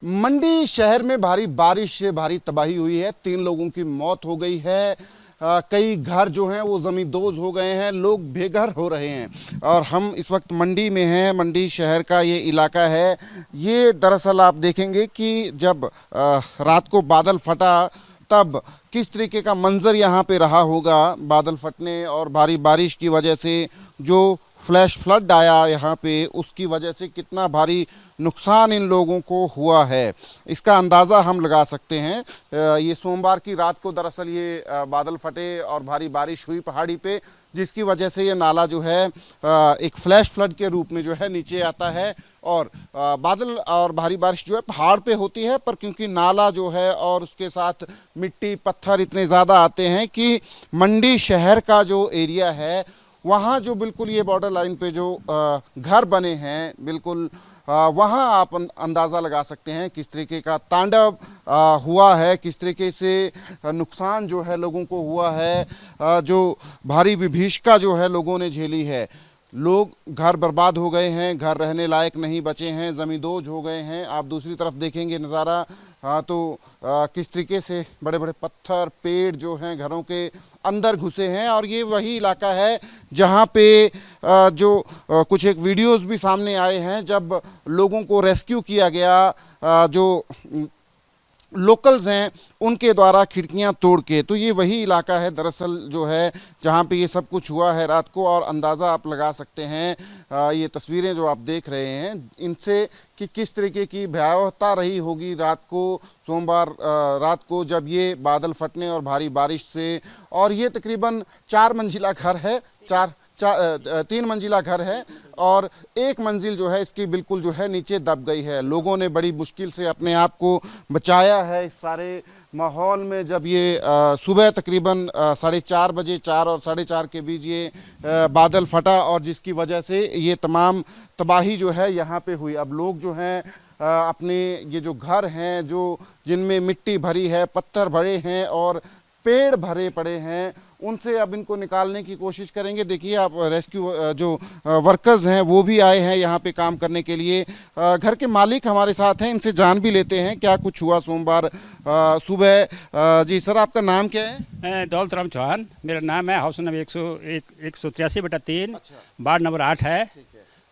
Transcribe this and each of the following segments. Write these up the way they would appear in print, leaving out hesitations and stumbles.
मंडी शहर में भारी बारिश से भारी तबाही हुई है। 3 लोगों की मौत हो गई है। कई घर जो हैं वो ज़मींदोज़ हो गए हैं, लोग बेघर हो रहे हैं। और हम इस वक्त मंडी में हैं। मंडी शहर का ये इलाका है। ये दरअसल आप देखेंगे कि जब रात को बादल फटा तब किस तरीके का मंजर यहाँ पे रहा होगा। बादल फटने और भारी बारिश की वजह से जो फ्लैश फ्लड आया यहाँ पे, उसकी वजह से कितना भारी नुकसान इन लोगों को हुआ है, इसका अंदाज़ा हम लगा सकते हैं। ये सोमवार की रात को दरअसल ये बादल फटे और भारी बारिश हुई पहाड़ी पे, जिसकी वजह से ये नाला जो है एक फ्लैश फ्लड के रूप में जो है नीचे आता है। और बादल और भारी बारिश जो है पहाड़ पे होती है, पर क्योंकि नाला जो है और उसके साथ मिट्टी पत्थर इतने ज़्यादा आते हैं कि मंडी शहर का जो एरिया है वहाँ जो बिल्कुल ये बॉर्डर लाइन पे जो घर बने हैं, बिल्कुल वहाँ आप अंदाज़ा लगा सकते हैं किस तरीके का तांडव हुआ है, किस तरीके से नुकसान जो है लोगों को हुआ है। जो भारी विभीषिका जो है लोगों ने झेली है। लोग घर बर्बाद हो गए हैं, घर रहने लायक नहीं बचे हैं, ज़मींदोज हो गए हैं। आप दूसरी तरफ देखेंगे नज़ारा तो किस तरीके से बड़े बड़े पत्थर पेड़ जो हैं घरों के अंदर घुसे हैं। और ये वही इलाका है जहाँ पे जो कुछ एक वीडियोस भी सामने आए हैं जब लोगों को रेस्क्यू किया गया, जो लोकल्स हैं उनके द्वारा खिड़कियां तोड़ के। तो ये वही इलाका है दरअसल जो है जहाँ पे ये सब कुछ हुआ है रात को। और अंदाज़ा आप लगा सकते हैं ये तस्वीरें जो आप देख रहे हैं इनसे कि किस तरीके की भयावहता रही होगी रात को, सोमवार रात को, जब ये बादल फटने और भारी बारिश से। और ये तकरीबन 4 मंजिला घर है, 3 मंजिला घर है और 1 मंजिल जो है इसकी बिल्कुल जो है नीचे दब गई है। लोगों ने बड़ी मुश्किल से अपने आप को बचाया है इस सारे माहौल में। जब ये सुबह तकरीबन 4:30 बजे, 4 और 4:30 के बीच ये बादल फटा और जिसकी वजह से ये तमाम तबाही जो है यहाँ पे हुई। अब लोग जो हैं अपने ये जो घर हैं जो जिनमें मिट्टी भरी है, पत्थर भरे हैं और पेड़ भरे पड़े हैं, उनसे अब इनको निकालने की कोशिश करेंगे। देखिए आप रेस्क्यू जो वर्कर्स हैं वो भी आए हैं यहाँ पे काम करने के लिए। घर के मालिक हमारे साथ हैं, इनसे जान भी लेते हैं क्या कुछ हुआ सोमवार सुबह। जी सर, आपका नाम क्या है? दौलत राम चौहान मेरा नाम है। हाउस नंबर 183/3, वार्ड नंबर 8 है।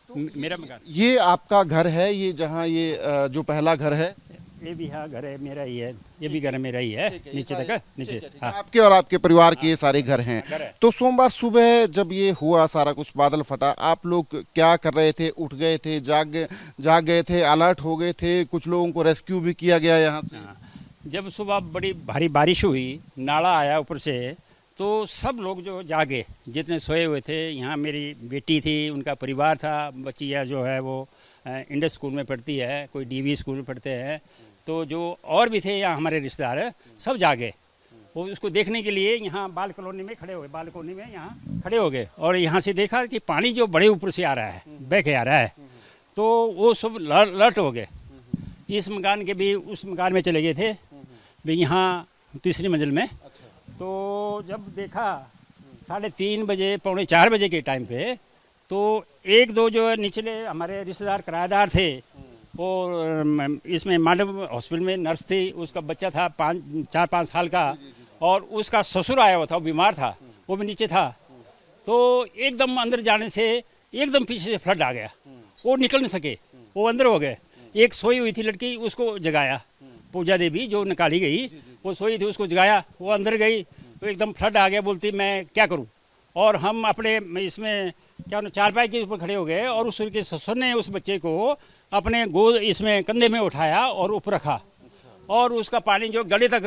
मेरा मकान ये आपका घर है, ये जहाँ ये जो पहला घर है ये भी हाँ घर है मेरा ही है, ये भी घर है मेरा ही है। नीचे तक नीचे हाँ। आपके और आपके परिवार के ये सारे घर हैं। तो सोमवार सुबह जब ये हुआ सारा कुछ बादल फटा, आप लोग क्या कर रहे थे? उठ गए थे, जाग गए थे, अलर्ट हो गए थे? कुछ लोगों को रेस्क्यू भी किया गया यहाँ से? जब सुबह बड़ी भारी बारिश हुई, नाला आया ऊपर से, तो सब लोग जो जागे, जितने सोए हुए थे, यहाँ मेरी बेटी थी, उनका परिवार था, बच्चियाँ जो है वो इंडस स्कूल में पढ़ती है, कोई डीवी स्कूल में पढ़ते हैं, तो जो और भी थे यहाँ हमारे रिश्तेदार सब जागे। वो उसको देखने के लिए यहाँ बाल कॉलोनी में खड़े हो गए, बाल कॉलोनी में यहाँ खड़े हो गए और यहाँ से देखा कि पानी जो बड़े ऊपर से आ रहा है, बह के आ रहा है, तो वो सब अलर्ट हो गए। इस मकान के भी उस मकान में चले गए थे भी, यहाँ तीसरी मंजिल में। तो जब देखा 3:30 बजे, 3:45 बजे के टाइम पे, तो 1-2 जो निचले हमारे रिश्तेदार किराएदार थे, वो इसमें मांडव हॉस्पिटल में नर्स थी, उसका बच्चा था 4-5 साल का, और उसका ससुर आया हुआ था, वो बीमार था, वो भी नीचे था। तो एकदम अंदर जाने से एकदम पीछे से फ्लड आ गया, वो निकल नहीं सके, वो अंदर हो गए। एक सोई हुई थी लड़की, उसको जगाया, पूजा देवी जो निकाली गई, वो सोई थी, उसको जगाया, वो अंदर गई तो एकदम फ्लड आ गया। बोलती मैं क्या करूं? और हम अपने इसमें क्या चारपाई के ऊपर खड़े हो गए और उस के ससुर ने उस बच्चे को अपने गोद इसमें कंधे में उठाया और ऊपर रखा। और उसका पानी जो गले तक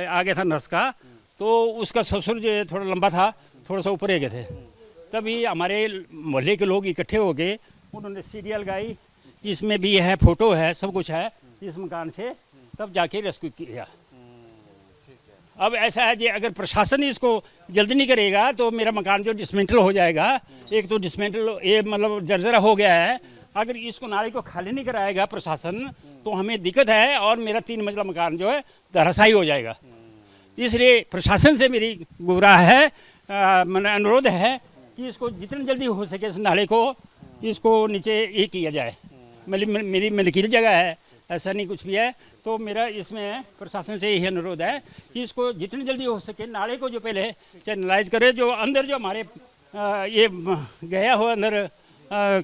आ गया था नर्स का, तो उसका ससुर जो थोड़ा लंबा था, थोड़ा सा ऊपर आ गए थे। तभी हमारे मोहल्ले के लोग इकट्ठे हो गए, उन्होंने सीरियल गाई, इसमें भी है, फोटो है, सब कुछ है इस मकान से, तब जाके रेस्क्यू किया। अब ऐसा है कि अगर प्रशासन इसको जल्दी नहीं करेगा तो मेरा मकान जो डिसमेंटल हो जाएगा। एक तो डिसमेंटल ये मतलब जर्जरा हो गया है, अगर इसको नाले को खाली नहीं कराएगा प्रशासन तो हमें दिक्कत है और मेरा 3 मंजिला मकान जो है धराशायी हो जाएगा। इसलिए प्रशासन से मेरी गुहार है, अनुरोध है कि इसको जितनी जल्दी हो सके इस नाले को, इसको नीचे ये किया जाए। मेरी मिलकियत जगह है, ऐसा नहीं कुछ भी है। तो मेरा इसमें प्रशासन से यही अनुरोध है कि इसको जितनी जल्दी हो सके नाले को जो पहले चैनलाइज करे, जो अंदर जो हमारे ये गया हो अंदर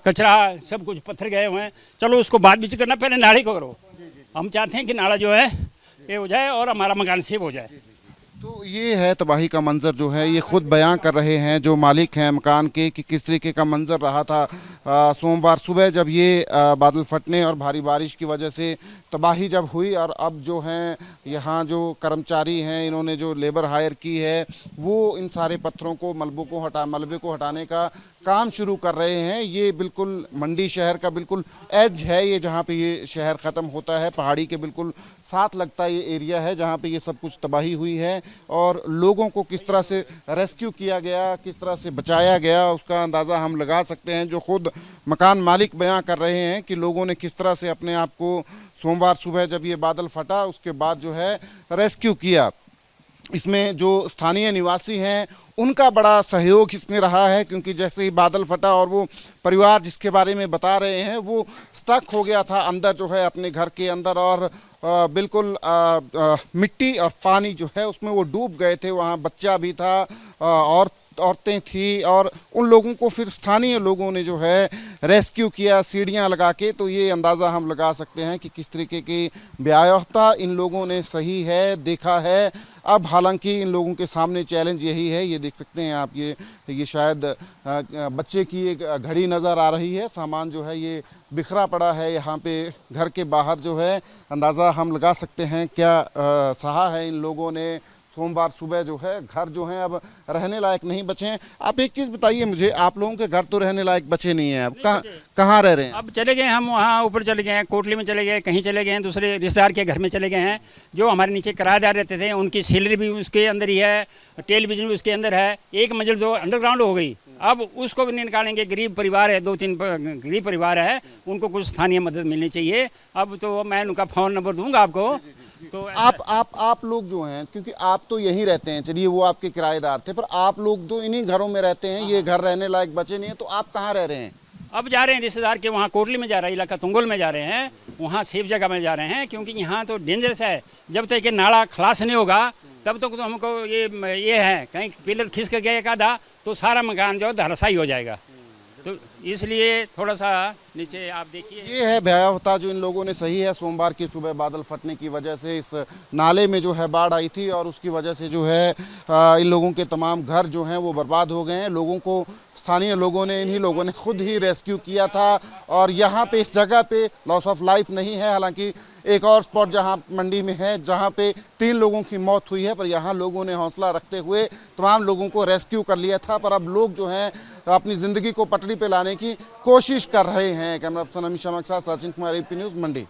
कचरा सब कुछ पत्थर गए हुए हैं, चलो उसको बाद बीच करना, पहले नाले को करो। हम चाहते हैं कि नाला जो है ये हो जाए और हमारा मकान सेव हो जाए। तो ये है तबाही का मंजर जो है, ये खुद बयां कर रहे हैं जो मालिक हैं मकान के कि किस तरीके का मंजर रहा था सोमवार सुबह जब ये बादल फटने और भारी बारिश की वजह से तबाही जब हुई। और अब जो हैं यहाँ जो कर्मचारी हैं, इन्होंने जो लेबर हायर की है, वो इन सारे पत्थरों को मलबे को हटाने का काम शुरू कर रहे हैं। ये बिल्कुल मंडी शहर का बिल्कुल एज है, ये जहाँ पे ये शहर ख़त्म होता है, पहाड़ी के बिल्कुल साथ लगता ये एरिया है जहाँ पे ये सब कुछ तबाही हुई है। और लोगों को किस तरह से रेस्क्यू किया गया, किस तरह से बचाया गया, उसका अंदाज़ा हम लगा सकते हैं। जो खुद मकान मालिक बयां कर रहे हैं कि लोगों ने किस तरह से अपने आप को सोमवार सुबह जब ये बादल फटा उसके बाद जो है रेस्क्यू किया। इसमें जो स्थानीय निवासी हैं उनका बड़ा सहयोग इसमें रहा है, क्योंकि जैसे ही बादल फटा और वो परिवार जिसके बारे में बता रहे हैं वो स्टक हो गया था अंदर जो है अपने घर के अंदर, और बिल्कुल मिट्टी और पानी जो है उसमें वो डूब गए थे। वहाँ बच्चा भी था और औरतें थी, और उन लोगों को फिर स्थानीय लोगों ने जो है रेस्क्यू किया सीढ़ियां लगा के। तो ये अंदाज़ा हम लगा सकते हैं कि किस तरीके की व्यापकता इन लोगों ने सही है देखा है। अब हालांकि इन लोगों के सामने चैलेंज यही है, ये देख सकते हैं आप, ये शायद बच्चे की एक घड़ी नज़र आ रही है, सामान जो है ये बिखरा पड़ा है यहाँ पे घर के बाहर जो है। अंदाज़ा हम लगा सकते हैं क्या सहा है इन लोगों ने। सोमवार सुबह जो है घर जो हैं अब रहने लायक नहीं बचे हैं। आप एक चीज़ बताइए मुझे, आप लोगों के घर तो रहने लायक बचे नहीं हैं, अब कहाँ रह रहे हैं? अब चले गए हम, वहाँ ऊपर चले गए हैं, कोटली में चले गए, कहीं चले गए हैं, दूसरे रिश्तेदार के घर में चले गए हैं। जो हमारे नीचे किराएदार रहते थे उनकी सैलरी भी उसके अंदर ही है, टेलीविजन भी उसके अंदर है, एक मंजिल जो अंडरग्राउंड हो गई, अब उसको भी निकालेंगे। गरीब परिवार है, 2-3 गरीब परिवार है, उनको कुछ स्थानीय मदद मिलनी चाहिए। अब तो मैं उनका फ़ोन नंबर दूंगा आपको। तो आप लोग जो हैं, क्योंकि आप तो यहीं रहते हैं, चलिए वो आपके किराएदार थे, पर आप लोग तो इन्हीं घरों में रहते हैं, ये घर रहने लायक बचे नहीं है, तो आप कहाँ रह रहे हैं? अब जा रहे हैं रिश्तेदार के वहाँ, कोटली में जा रहे हैं, इलाका तुंगल में जा रहे हैं, वहाँ सेफ जगह में जा रहे हैं, क्योंकि यहाँ तो डेंजरस है। जब तक ये नाला खलास नहीं होगा तब तक तो हमको ये है कहीं पिलर खिसक गया एक आधा तो सारा मकान जो है धराशायी हो जाएगा। तो इसलिए थोड़ा सा नीचे आप देखिए, ये है भयावहता जो इन लोगों ने सही है। सोमवार की सुबह बादल फटने की वजह से इस नाले में जो है बाढ़ आई थी और उसकी वजह से जो है इन लोगों के तमाम घर जो हैं वो बर्बाद हो गए हैं। लोगों को स्थानीय लोगों ने, इन्हीं लोगों ने खुद ही रेस्क्यू किया था। और यहाँ पे इस जगह पे लॉस ऑफ लाइफ नहीं है, हालांकि एक और स्पॉट जहाँ मंडी में है जहाँ पे 3 लोगों की मौत हुई है, पर यहाँ लोगों ने हौसला रखते हुए तमाम लोगों को रेस्क्यू कर लिया था। पर अब लोग जो हैं अपनी ज़िंदगी को पटरी पे लाने की कोशिश कर रहे हैं। कैमरा पर्सन अमीश शर्मा के साथ सचिन कुमार, AP न्यूज़, मंडी।